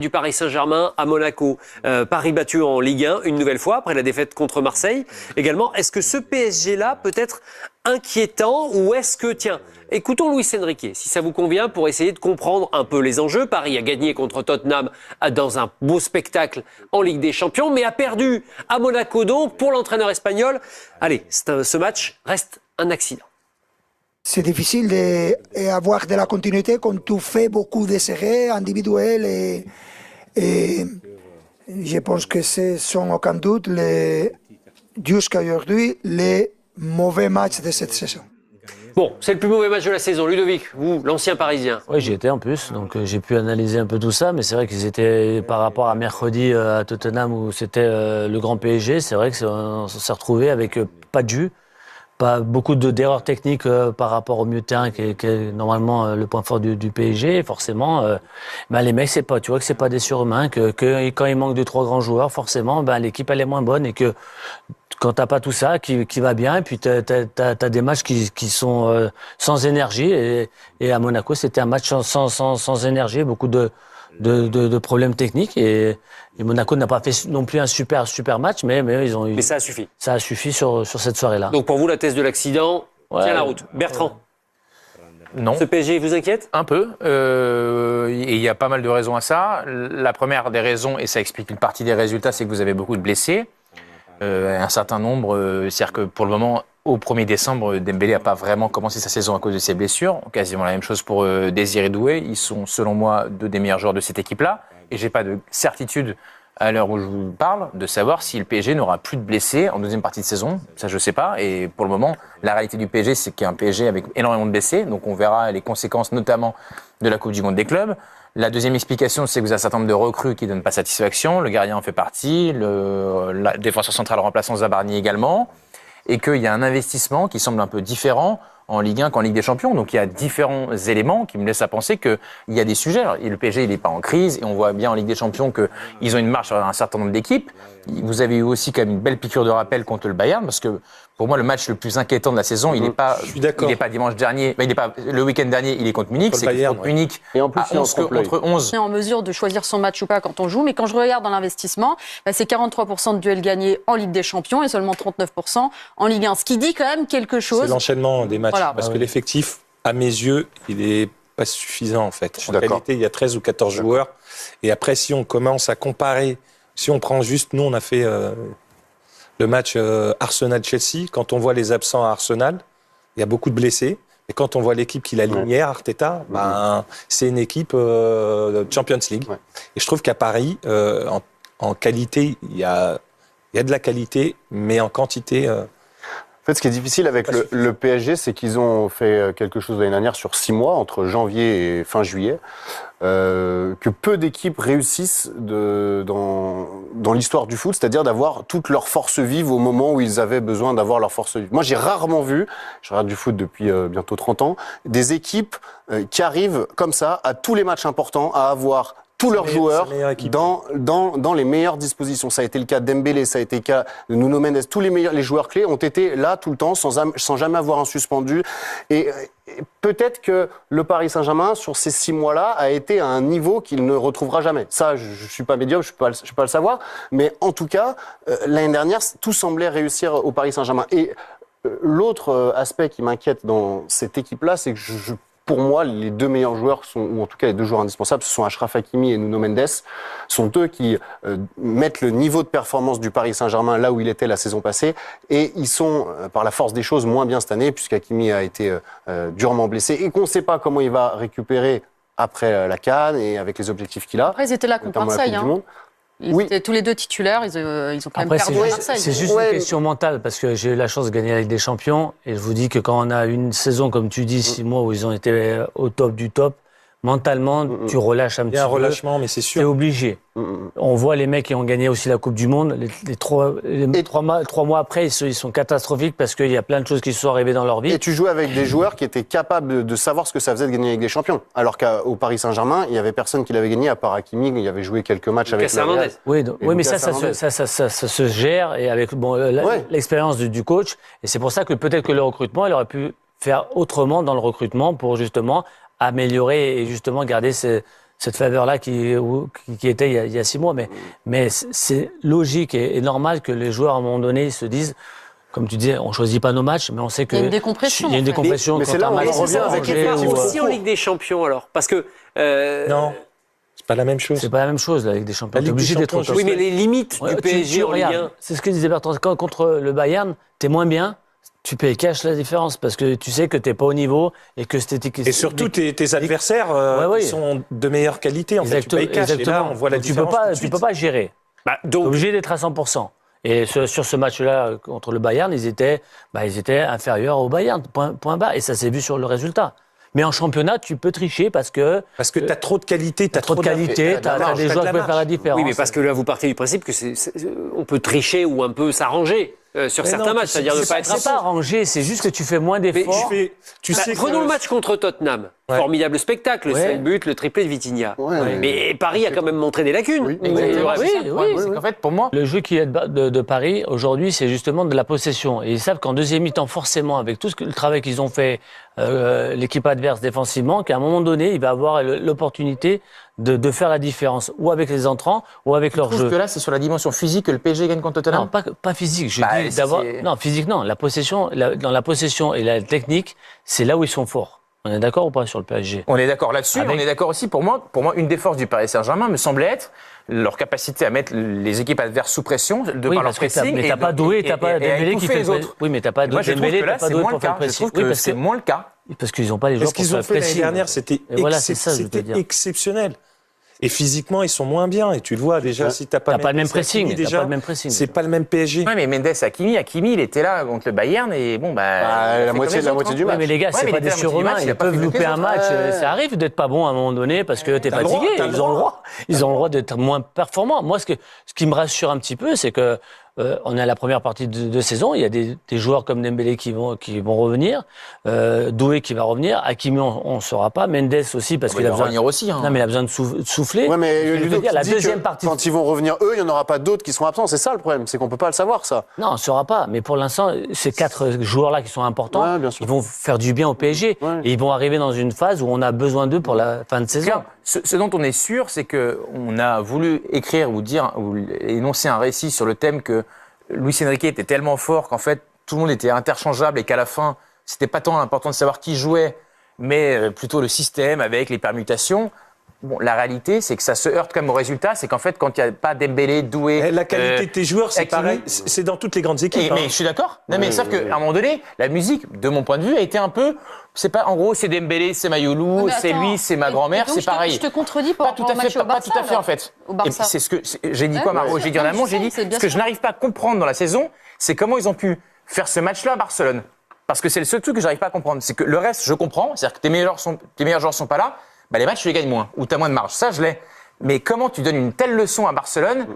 Du Paris Saint-Germain à Monaco. Paris battu en Ligue 1 une nouvelle fois après la défaite contre Marseille. Également, est-ce que ce PSG-là peut être inquiétant ou est-ce que, tiens, écoutons Luis Enrique, si ça vous convient, pour essayer de comprendre un peu les enjeux. Paris a gagné contre Tottenham dans un beau spectacle en Ligue des Champions, mais a perdu à Monaco donc pour l'entraîneur espagnol. Allez, ce match reste un accident. C'est difficile d'avoir de la continuité quand tu fais beaucoup d'essais individuels et je pense que ce sont aucun doute jusqu'à aujourd'hui les mauvais matchs de cette saison. Bon, c'est le plus mauvais match de la saison. Ludovic, vous, l'ancien Parisien. Oui, j'y étais en plus, donc j'ai pu analyser un peu tout ça, mais c'est vrai qu'ils étaient, par rapport à mercredi à Tottenham où c'était le grand PSG, c'est vrai qu'on s'est retrouvé avec pas de jus, pas beaucoup d'erreurs techniques par rapport au milieu de terrain qui est normalement le point fort du PSG. Et forcément, les mecs, tu vois que c'est pas des surhumains, que quand il manque 2-3 grands joueurs, forcément, l'équipe elle est moins bonne et que quand t'as pas tout ça qui va bien, et puis t'as des matchs qui sont sans énergie et à Monaco c'était un match sans énergie, beaucoup de problèmes techniques et Monaco n'a pas fait non plus un super match, mais ils ont eu. Mais ça a suffi. Ça a suffi sur cette soirée-là. Donc pour vous la thèse de l'accident tient la route. Bertrand. Non. Ce PSG vous inquiète ? Un peu. Et il y a pas mal de raisons à ça. La première des raisons, et ça explique une partie des résultats, c'est que vous avez beaucoup de blessés. Un certain nombre, c'est-à-dire que pour le moment, au 1er décembre, Dembélé n'a pas vraiment commencé sa saison à cause de ses blessures. Quasiment la même chose pour Désiré Doué. Ils sont, selon moi, deux des meilleurs joueurs de cette équipe-là. Et j'ai pas de certitude, à l'heure où je vous parle, de savoir si le PSG n'aura plus de blessés en deuxième partie de saison. Ça, je sais pas. Et pour le moment, la réalité du PSG, c'est qu'il y a un PSG avec énormément de blessés. Donc on verra les conséquences, notamment de la Coupe du Monde des clubs. La deuxième explication, c'est que vous avez un certain nombre de recrues qui ne donnent pas satisfaction. Le gardien en fait partie, la défenseur central remplaçant Zabarni également. Et qu'il y a un investissement qui semble un peu différent en Ligue 1 qu'en Ligue des Champions. Donc il y a différents éléments qui me laissent à penser qu'il y a des sujets. Alors, le PSG, il n'est pas en crise et on voit bien en Ligue des Champions qu'ils ont une marche sur un certain nombre d'équipes. Vous avez eu aussi quand même une belle piqûre de rappel contre le Bayern parce que pour moi, le match le plus inquiétant de la saison, il n'est pas dimanche dernier, il n'est pas le week-end dernier, il est contre Munich, c'est contre Munich. Et en plus, contre 11. On est en mesure de choisir son match ou pas quand on joue, mais quand je regarde dans l'investissement, c'est 43% de duels gagnés en Ligue des Champions et seulement 39% en Ligue 1. Ce qui dit quand même quelque chose. C'est l'enchaînement des matchs, voilà. parce que l'effectif, à mes yeux, il n'est pas suffisant en fait. En réalité, il y a 13 ou 14 joueurs. Et après, si on commence à comparer, si on prend juste, nous on a fait le match Arsenal-Chelsea, quand on voit les absents à Arsenal, il y a beaucoup de blessés. Et quand on voit l'équipe qu'il aligne hier, Arteta, c'est une équipe Champions League. Ouais. Et je trouve qu'à Paris, en qualité, il y a de la qualité, mais en quantité... En fait, ce qui est difficile avec le PSG, c'est qu'ils ont fait quelque chose l'année dernière sur 6 mois, entre janvier et fin juillet, que peu d'équipes réussissent dans l'histoire du foot, c'est-à-dire d'avoir toute leur force vive au moment où ils avaient besoin d'avoir leur force vive. Moi, j'ai rarement vu, je regarde du foot depuis bientôt 30 ans, des équipes qui arrivent comme ça à tous les matchs importants à avoir tous leurs joueurs dans les meilleures dispositions. Ça a été le cas d'Dembélé, ça a été le cas de Nuno Mendes. Tous les joueurs clés ont été là tout le temps sans jamais avoir un suspendu. Et peut-être que le Paris Saint-Germain, sur ces 6 mois-là, a été à un niveau qu'il ne retrouvera jamais. Ça, je suis pas médium, je peux pas le savoir. Mais en tout cas, l'année dernière, tout semblait réussir au Paris Saint-Germain. Et l'autre aspect qui m'inquiète dans cette équipe-là, c'est que pour moi, les deux meilleurs joueurs, ou en tout cas les deux joueurs indispensables, ce sont Achraf Hakimi et Nuno Mendes, sont eux qui mettent le niveau de performance du Paris Saint-Germain là où il était la saison passée, et ils sont, par la force des choses, moins bien cette année, puisqu'Hakimi a été durement blessé, et qu'on ne sait pas comment il va récupérer après la CAN et avec les objectifs qu'il a. Après, ils étaient là contre Marseille. Ils étaient tous les deux titulaires, ils ont quand même perdu à Marseille. C'est juste une question mentale, parce que j'ai eu la chance de gagner la Ligue des Champions, et je vous dis que quand on a une saison, comme tu dis, 6 mois où ils ont été au top du top, mentalement, tu relâches un petit peu. Il y a un relâchement, mais c'est sûr. C'est obligé. On voit les mecs qui ont gagné aussi la Coupe du Monde. Les 3 mois après, ils sont catastrophiques parce qu'il y a plein de choses qui se sont arrivées dans leur vie. Et tu jouais avec des joueurs qui étaient capables de savoir ce que ça faisait de gagner avec des champions. Alors qu'au Paris Saint-Germain, il n'y avait personne qui l'avait gagné à part Hakimi. Il avait joué quelques matchs avec le Real. Oui, mais ça se gère et avec l'expérience du coach. Et c'est pour ça que peut-être que le recrutement, il aurait pu faire autrement dans le recrutement pour justement améliorer et justement garder cette faveur-là qui était il y a 6 mois. Mais c'est logique et normal que les joueurs, à un moment donné, se disent, comme tu disais, on choisit pas nos matchs, mais on sait que... Il y a une décompression. Il y a une décompression. Mais c'est là où on revient avec Et aussi en Ligue des Champions, alors. Parce que... Non, c'est pas la même chose. C'est pas la même chose, la Ligue des Champions. La Ligue T'es obligé des d'être Champions, au top. Oui, mais les limites du PSG en Ligue 1... regardes, c'est ce que disait Bertrand. Quand contre le Bayern, t'es moins bien, tu payes cash la différence parce que tu sais que t'es pas au niveau et que Et surtout, tes adversaires ils sont de meilleure qualité. En fait, tu payes cash. Et là, on voit la Donc, différence. tu peux pas gérer. T'es donc, obligé d'être à 100%. Et sur ce match-là, contre le Bayern, ils étaient inférieurs au Bayern, point bas. Et ça s'est vu sur le résultat. Mais en championnat, tu peux tricher parce que tu as trop de qualité. t'as trop de qualité, t'as des joueurs qui peuvent faire la différence. oui, mais parce que là, vous partez du principe que on peut tricher ou un peu s'arranger sur Mais certains non, matchs, c'est-à-dire ne pas être C'est pas arrangé, c'est juste que tu fais moins d'efforts. Prenons le match contre Tottenham. Ouais. Formidable spectacle, Ouais. 7 buts, le triplé de Vitinha. Ouais. Mais Paris a quand même montré des lacunes. Oui. Exactement. C'est qu'en fait, pour moi, Le jeu qui est de Paris aujourd'hui, c'est justement de la possession. Et ils savent qu'en deuxième mi-temps, forcément, avec tout le travail qu'ils ont fait, l'équipe adverse défensivement, qu'à un moment donné, il va avoir l'opportunité de faire la différence, ou avec les entrants, ou avec leur je trouve jeu. que là, c'est sur la dimension physique que le PSG gagne contre Tottenham. Non, pas physique. Je Bah, dis si d'abord. c'est- Non, physique, non. La possession, dans la possession et la technique, c'est là où ils sont forts. On est d'accord ou pas sur le PSG? On est d'accord là-dessus. Avec- On est d'accord aussi. Pour moi, une des forces du Paris Saint-Germain me semblait être leur capacité à mettre les équipes adverses sous pression de Oui, par leur parce que pressing. mais t'as pas Doué, t'as pas Dembélé qui fait les autres. Oui, mais t'as pas Moi, je trouve Dembélé, que là, t'as pas c'est Doué moins le pour faire cas. le Je pressing. trouve Oui, que c'est moins le cas. parce qu'ils n'ont pas les joueurs Ce pour qu'ils faire ont le fait l'année pressing. dernière, c'était Et voilà, c'est ça, je veux te dire. exceptionnel. Et physiquement, ils sont moins bien. Et tu le vois déjà, si t'as pas T'as pas le même Mendes, pressing. Hakimi, T'as déjà, pas le même pressing. c'est pas le même PSG. Ouais, mais Mendes, Hakimi, il était là contre le Bayern et bon, la moitié du Ouais, match. mais les gars, Ouais, c'est mais pas il des était à la moitié du surhumains. match, il Ils a pas peuvent fait mieux que louper les un autres. match. Ça arrive d'être pas bon à un moment donné parce que t'es T'as le droit, fatigué. t'as le Ils ont le droit. Ils ont le droit d'être moins performants. Moi, ce qui me rassure un petit peu, c'est que on est à la première partie de saison. Il y a des joueurs comme Dembélé qui vont revenir, Doué qui va revenir, Hakimi on ne saura pas, Mendes aussi parce qu'il Il a va besoin. revenir aussi. Non, mais il a besoin de souffler. Ouais, mais Je veux Ludo, dire, la tu dis deuxième que partie. quand ils vont revenir, eux, il n'y en aura pas d'autres qui seront absents. C'est ça le problème, c'est qu'on peut pas le savoir, ça. Non, on ne saura pas. Mais pour l'instant, ces 4 joueurs-là qui sont importants, Ouais, bien sûr. ils vont faire du bien au PSG. Ouais. Et ils vont arriver dans une phase où on a besoin d'eux pour la fin de saison. Ce dont on est sûr, c'est qu'on a voulu écrire ou énoncer un récit sur le thème que Luis Enrique était tellement fort qu'en fait tout le monde était interchangeable et qu'à la fin c'était pas tant important de savoir qui jouait, mais plutôt le système avec les permutations. Bon, la réalité, c'est que ça se heurte quand même au résultat, c'est qu'en fait quand il n'y a pas Dembélé, Doué, La qualité de tes joueurs, c'est Hakimi- pareil. C'est dans toutes les grandes équipes. mais je suis d'accord. Non, mais sauf qu'à un moment donné, la musique, de mon point de vue, a été un peu. C'est pas, en gros, c'est Dembélé, c'est Mayoulou, Mais c'est attends, lui, c'est ma grand-mère, donc c'est pareil. Je te contredis par Pas tout rapport à au match fait, au pas Barça. tout à fait alors. en fait. Au Barça. Et c'est j'ai dit quoi, Margot? J'ai dit en amont, j'ai dit c'est bien ce que sûr. je n'arrive pas à comprendre dans la saison, c'est comment ils ont pu faire ce match-là à Barcelone. Parce que c'est le seul truc que j'arrive pas à comprendre. C'est que le reste, je comprends. C'est-à-dire que tes meilleurs joueurs sont pas là, bah les matchs tu les gagnes moins ou t'as moins de marge. Ça, je l'ai. Mais comment tu donnes une telle leçon à Barcelone?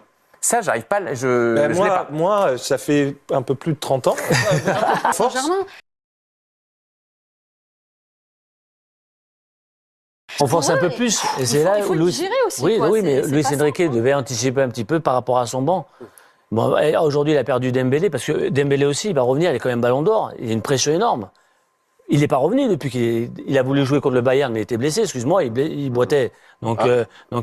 Ça, j'arrive pas. Je l'ai pas. Moi, ça fait un peu plus de 30 ans. Force. Saint-Germain. On force un Ouais, peu plus. Et il c'est faut- là il faut où le Luis. digérer aussi, Oui, quoi. oui, mais C'est Luis pas Enrique simple. devait anticiper un petit peu par rapport à son banc. Bon, aujourd'hui, il a perdu Dembélé parce que Dembélé aussi, il va revenir. Il est quand même Ballon d'Or. Il y a une pression énorme. Il n'est pas revenu depuis qu'il a voulu jouer contre le Bayern, mais il était blessé. Excuse-moi, il boitait. Donc,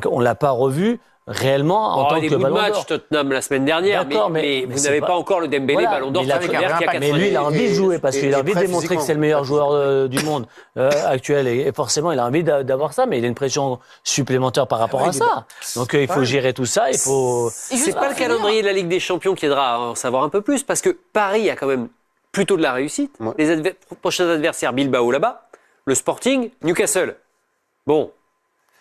on l'a pas revu réellement en tant des que bouts de Ballon match d'Or. Tottenham la semaine dernière, mais vous c'est n'avez pas- pas encore le Dembélé Voilà, Ballon d'Or mais il a- titulaire qui a 4 Mais lui, il a envie de jouer parce qu'il a envie de prêt démontrer que physiquement. c'est le meilleur joueur du monde actuel. Et forcément, il a envie d'avoir ça, mais il a une pression supplémentaire par rapport à ça. Donc, il faut gérer tout ça. Il faut. Et juste C'est pour pas le finir, calendrier de la Ligue des Champions qui aidera à en savoir un peu plus, parce que Paris a quand même plutôt de la réussite. Ouais. Les prochains adversaires, Bilbao là-bas, le Sporting, Newcastle. Bon,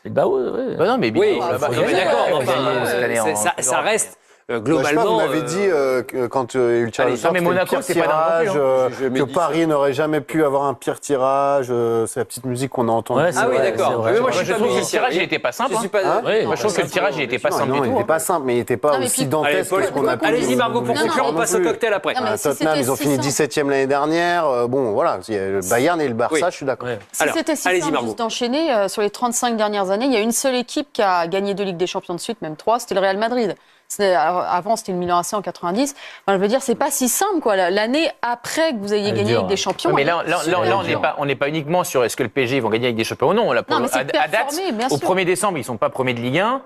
Bah ouais. Bah non, mais oui, Bilbao, là-bas, non, il y a mais gagné, d'accord, il y a enfin, gagné cette année en ça reste Je sais pas, globalement. vous m'avez dit que quand il y a eu le tirage allez, au sort, non, mais c'était le Monaco, pire c'est pas dingue non tirage, plus, hein. que Paris n'aurait jamais pu avoir un pire tirage. C'est la petite musique qu'on a entendue. Ouais, c'est Ah oui, vrai, d'accord. c'est vrai. Mais moi, je suis Je pas trouve que le musicien. tirage, il était pas simple. Je suis pas. Hein Oui, Moi, je trouve que le tirage, il était pas simple Non, du il tout. n'était hein. pas simple, mais il n'était pas Non, mais aussi puis- dantesque Allez, que ce qu'on a pu. Allez-y, Margot, pour Non, conclure, non, on passe au cocktail après. Non, mais si Tottenham, c'était ils ont si fini simple. 17e l'année dernière. Bon, voilà, il y a le Bayern et le Barça, Oui. je suis d'accord. Ouais. Si Alors, c'était si allez-y, simple Margot. juste d'enchaîner, sur les 35 dernières années, il y a une seule équipe qui a gagné 2 Ligues des Champions de suite, même 3, c'était le Real Madrid. Alors, avant c'était une Milan AC en 90. Enfin, je veux dire, c'est pas si simple, quoi. L'année après que vous ayez gagné avec des champions. Mais là, on n'est pas uniquement sur est-ce que le PSG ils vont gagner avec des champions ou non. Là, mais c'est à date, au 1er décembre, ils sont pas premiers de Ligue 1.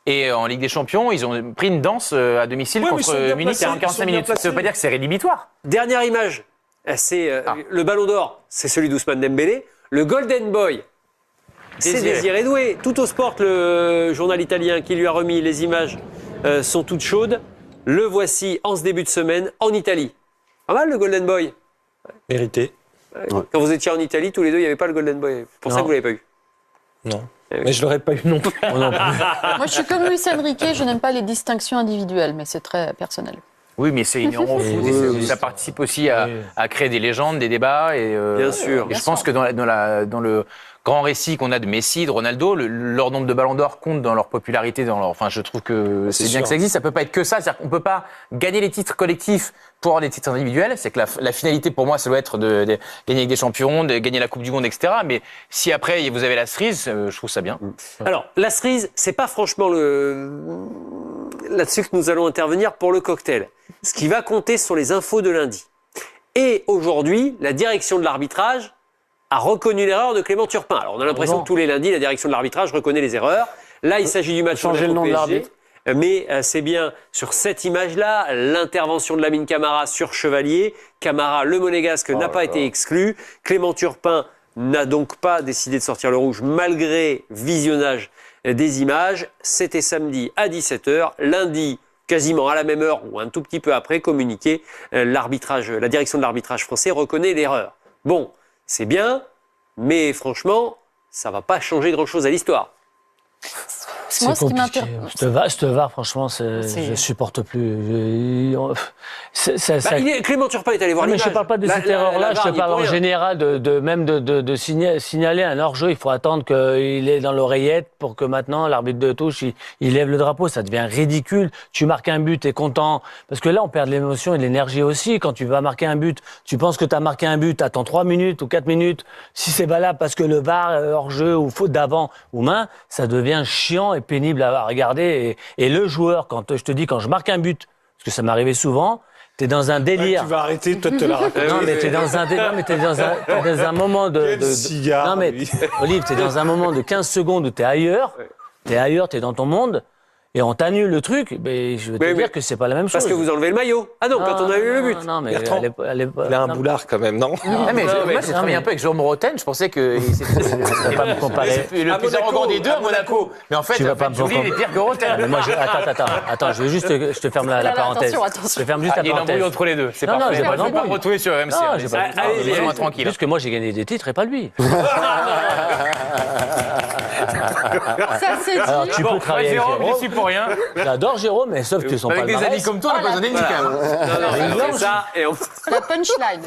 Et en Ligue des Champions, ils ont pris une danse à domicile contre Munich 45 minutes. Ça ne veut pas dire que c'est rédhibitoire. Dernière image, c'est le Ballon d'Or, c'est celui d'Ousmane Dembélé. Le Golden Boy, c'est Désiré Doué. Tout au Sport, le journal italien qui lui a remis les images sont toutes chaudes. Le voici en ce début de semaine en Italie. Pas mal le Golden Boy. Mérité. Quand vous étiez en Italie, tous les deux, il n'y avait pas le Golden Boy. C'est pour ça que vous ne l'avez pas eu. Non. Mais je ne l'aurais pas eu non plus. Moi, je suis comme Luis Enrique, je n'aime pas les distinctions individuelles, mais c'est très personnel. Oui, mais c'est ignorant. Ça participe aussi à créer des légendes, des débats. Bien sûr. Et je pense que dans le grand récit qu'on a de Messi, de Ronaldo, leur nombre de ballons d'or compte dans leur popularité. Enfin, je trouve que c'est bien que ça existe. Ça peut pas être que ça. C'est-à-dire qu'on peut pas gagner les titres collectifs pour avoir des titres individuels. C'est que la finalité pour moi, ça doit être de gagner avec des champions, de gagner la Coupe du Monde, etc. Mais si après vous avez la cerise, je trouve ça bien. Alors, la cerise, c'est pas franchement là-dessus que nous allons intervenir pour le cocktail. Ce qui va compter, ce sont les infos de lundi. Et aujourd'hui, la direction de l'arbitrage a reconnu l'erreur de Clément Turpin. Alors, on a l'impression que tous les lundis, la direction de l'arbitrage reconnaît les erreurs. Là, il s'agit du match changer le nom de l'arbitre. Mais c'est bien sur cette image-là, l'intervention de Lamine Camara sur Chevalier. Camara, le monégasque, n'a pas été exclu. Clément Turpin n'a donc pas décidé de sortir le rouge malgré visionnage des images. C'était samedi à 17h. Lundi, quasiment à la même heure ou un tout petit peu après, communiqué, la direction de l'arbitrage français reconnaît l'erreur. Bon, c'est bien, mais franchement, ça ne va pas changer grand-chose à l'histoire. Moi, ce qui m'intéresse. Ce VAR, franchement, je supporte plus. Clément Turpin est allé voir l'image. Mais je ne parle pas de cette erreur-là, je te parle en général de signaler un hors-jeu. Il faut attendre qu'il est dans l'oreillette pour que maintenant l'arbitre de touche, il lève le drapeau. Ça devient ridicule. Tu marques un but, tu es content. Parce que là, on perd de l'émotion et de l'énergie aussi. Quand tu vas marquer un but, tu penses que tu as marqué un but, attends 3 minutes ou 4 minutes. Si c'est valable parce que le VAR, hors-jeu ou faute d'avant ou main, ça devient chiant et pénible à regarder. Et le joueur, quand je marque un but, parce que ça m'est arrivé souvent, t'es dans un délire. Tu vas arrêter, toi, de te la raconter. Non, mais t'es dans un moment de cigare, non, mais Olive, t'es dans un moment de 15 secondes où t'es ailleurs, t'es dans ton monde. Et on t'annule le truc, mais je veux te dire que c'est pas la même chose. Parce que vous enlevez le maillot. Ah non, quand on a eu le but. Non, mais Bertrand, il a un boulard quand même, non? Moi, j'ai travaillé un peu avec Jérôme Roten. Je pensais que tu vas pas me comparer. Le plus arrogant des deux à Monaco. Mais en fait, tu vas pas me comparer. il est pire que Roten. Mais moi, attends, je te ferme la parenthèse. Attention. Je te ferme juste la Il y a une parenthèse. embrouille entre les deux. C'est Non, parfait. j'ai pas Je vais pas me d'embrouille. retrouver sur RMC. Non, j'ai pas Laissez-moi tranquille. Juste que moi, j'ai gagné des titres et pas lui. Ça, c'est dit. Alors, tu peux travailler avec Jérôme, Jérôme. j'y suis pour rien. J'adore Jérôme, mais sauf que son Avec des palmarès. amis comme toi, on n'a pas besoin d'ennemis quand même. Non, c'est ça. Et La punchline.